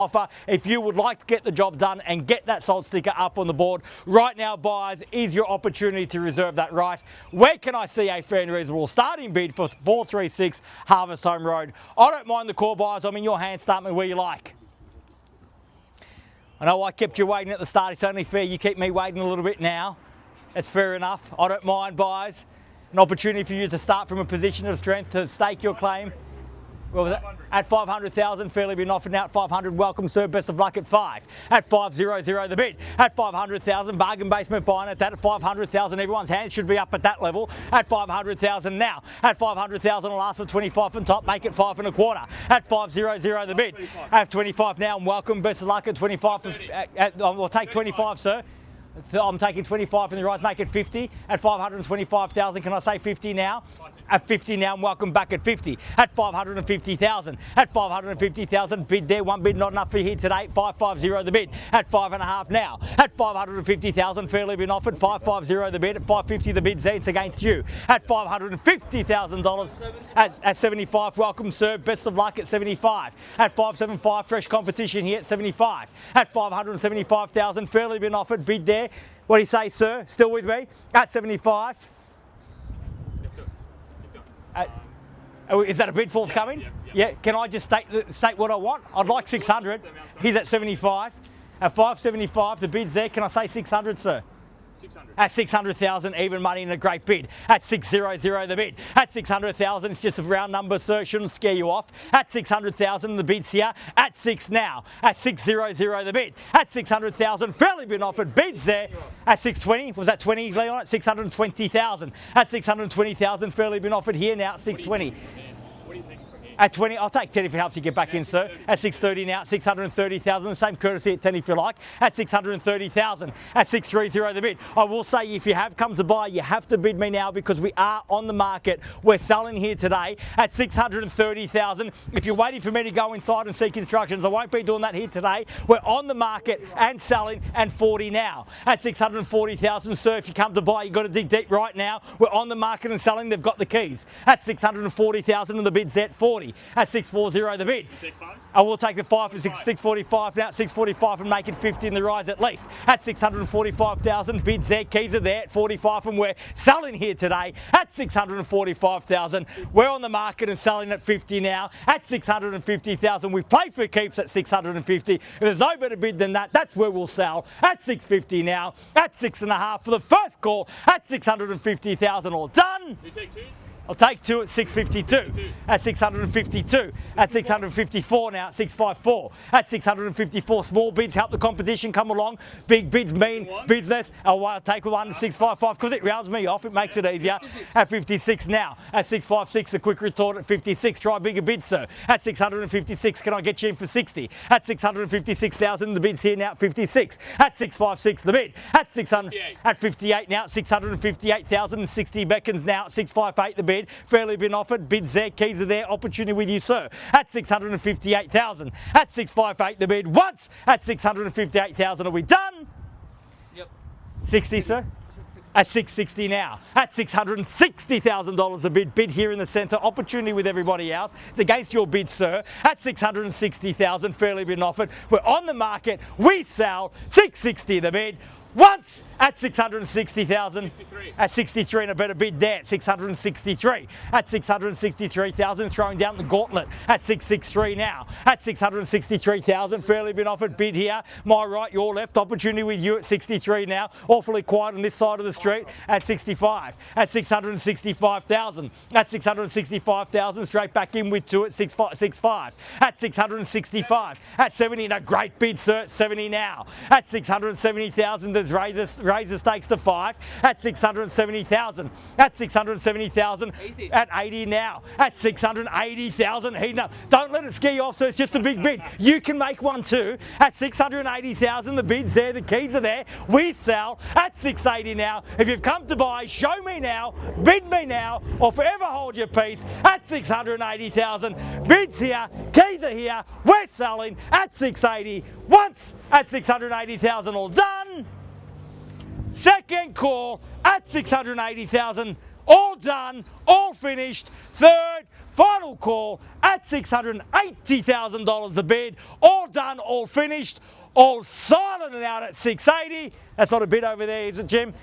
offer if you would like to get the job done and get that sold sticker up on the board. Right now, buyers, is your opportunity to reserve that right. Where can I see a fair and reasonable starting bid for 436 Harvest Home Road? I don't mind the call, buyers. I'm in your hands. Start me where you like. I know I kept you waiting at the start. It's only fair you keep me waiting a little bit now. It's fair enough. I don't mind, buyers. An opportunity for you to start from a position of strength to stake your claim. What was it? At 500,000, fairly been offered now at 500. Welcome, sir. Best of luck at 5. At 500 the bid. At 500,000, bargain basement buying at that. At 500,000, everyone's hands should be up at that level. At 500,000 now. At 500,000, I'll ask for 25 on top. Make it 5 1/4. At 500 the bid. At 25 now, and welcome. Best of luck at 25. We'll take 25, sir. I'm taking 25 in the rise, make it 50. At 525,000, can I say 50 now? At 50 now, and welcome back at 50. At 550,000. At 550,000, bid there. One bid not enough for you here today. 550 the bid. At 5.5 now. At 550,000, fairly been offered. 550 the bid. At 550 the bid, it's against you. At $550,000 at 75, welcome, sir. Best of luck at 75. At 575, fresh competition here at 75. At 575,000, fairly been offered. Bid there. What do you say, sir? Still with me? At 75. Is that a bid forthcoming? Yeah. Can I just state what I want? I'd like 600. He's at 75. At 575, the bid's there. Can I say 600, sir? 600. At 600,000, even money and a great bid. At 600 the bid. At 600,000, it's just a round number, sir. Shouldn't scare you off. At 600,000, the bid's here. At 6 now. At 600 the bid. At 600,000, fairly been offered. Bids there. At 620, was that 20, Leon? At 620,000. At 620,000, fairly been offered here now at 620. What do you think? At 20, I'll take 10 if it helps you get back in, sir. At 630 now, 630,000. The same courtesy at 10 if you like. At 630,000. At 630 the bid. I will say, if you have come to buy, you have to bid me now because we are on the market. We're selling here today at 630,000. If you're waiting for me to go inside and seek instructions, I won't be doing that here today. We're on the market and selling and 40 now. At 640,000, sir, if you come to buy, you've got to dig deep right now. We're on the market and selling. They've got the keys. At 640,000 and the bid's at 40. At 640 the bid. I will take the 5 for 645 now. 645 and make it 50 in the rise at least. At 645,000, bids there, keys are there at 45, and we're selling here today at 645,000. We're on the market and selling at 50 now. At 650,000, we play for keeps at 650. If there's no better bid than that, that's where we'll sell. At 650 now. At 6.5 for the first call. At 650,000, all done. You take 2? I'll take 2 at 652. At 652. At 654 now at 654. At 654, small bids help the competition come along. Big bids mean business. I'll take 1 at 655 because it rounds me off. It makes it easier. At 56 now. At 656, a quick retort at 56. Try a bigger bid, sir. At 656, can I get you in for 60? At 656,000, the bid's here now at 56. At 656, the bid. At 600. At 58 now. 658,000. 60 beckons now at 658, the bid. Fairly been offered. Bids there, keys are there. Opportunity with you, sir. At 658,000. At 658, the bid. Once at 658,000. Are we done? Yep. 60, sir? 660. At 660 now. At $660,000 a bid. Bid here in the centre. Opportunity with everybody else. It's against your bid, sir. At 660,000. Fairly been offered. We're on the market. We sell. 660 the bid. Once at 660,000. At 63 and a better bid there. 663. At 663,000, throwing down the gauntlet. At 663 now. At 663,000, fairly been offered. Bid here. My right, your left. Opportunity with you at 63 now. Awfully quiet on this side of the street. At 65. At 665,000. At 665,000, straight back in with 2 at 665. At 665. At 70, and a great bid, sir. 70 now. At 670,000, there's raise the stakes to 5 at 670,000. At 670,000. At 80 now. At 680,000. Don't let it scare you off, so it's just a big bid. You can make one too. At 680,000, the bid's there, the keys are there. We sell at 680 now. If you've come to buy, show me now, bid me now, or forever hold your peace. At 680,000. Bids here, keys are here. We're selling at 680. Once at 680,000, all done. Second call at 680,000, all done, all finished. Third, Final call at $680,000 the bid. All done, all finished, all silent and out at 680. That's not a bid over there, is it, Jim?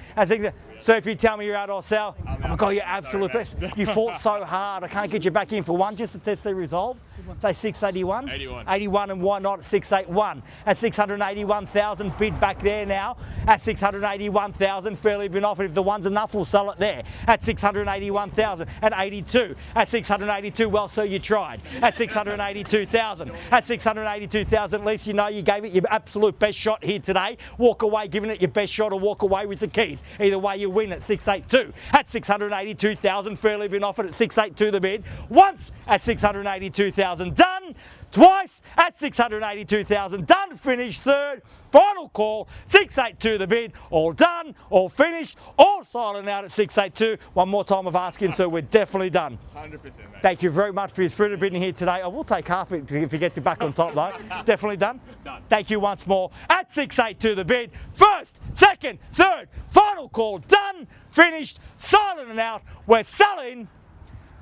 So if you tell me you're out or sell, I've got your absolute best. You fought so hard. I can't get you back in for one just to test the resolve. Say 681? 81, and why not at 681? At 681,000 bid back there now. At 681,000, fairly been offered. If the one's enough, we'll sell it there. At 681,000. At 82. At 682, well, sir, you tried. At 682,000. At 682,000, at least you know you gave it your absolute best shot here today. Walk away giving it your best shot or walk away with the keys. Either way, you win at 682. At 682,000, fairly been offered at 682 the bid. Once at 682,000, done. Twice at 682,000, done, finished, third, final call, 682 the bid, all done, all finished, all silent out at 682. One more time of asking, so we're definitely done. 100%, mate. Thank you very much for your spirited bidding here today. I will take half it if he gets you back on top though. Definitely done? Done. Thank you once more. At 682 the bid, first, second, third, final call, done, finished, silent and out. We're selling,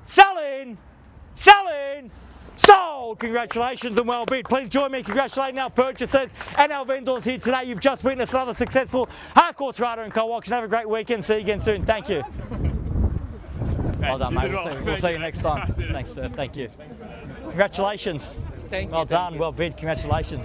selling, selling, sold! Congratulations and well bid. Please join me in congratulating our purchasers and our vendors here today. You've just witnessed another successful Harcourts, Rata and Co auction. Have a great weekend. See you again soon. Thank you. Well done, mate. We'll see you next time. Thanks, sir. Thank you. Congratulations. Thank you. Well done. Well bid. Congratulations.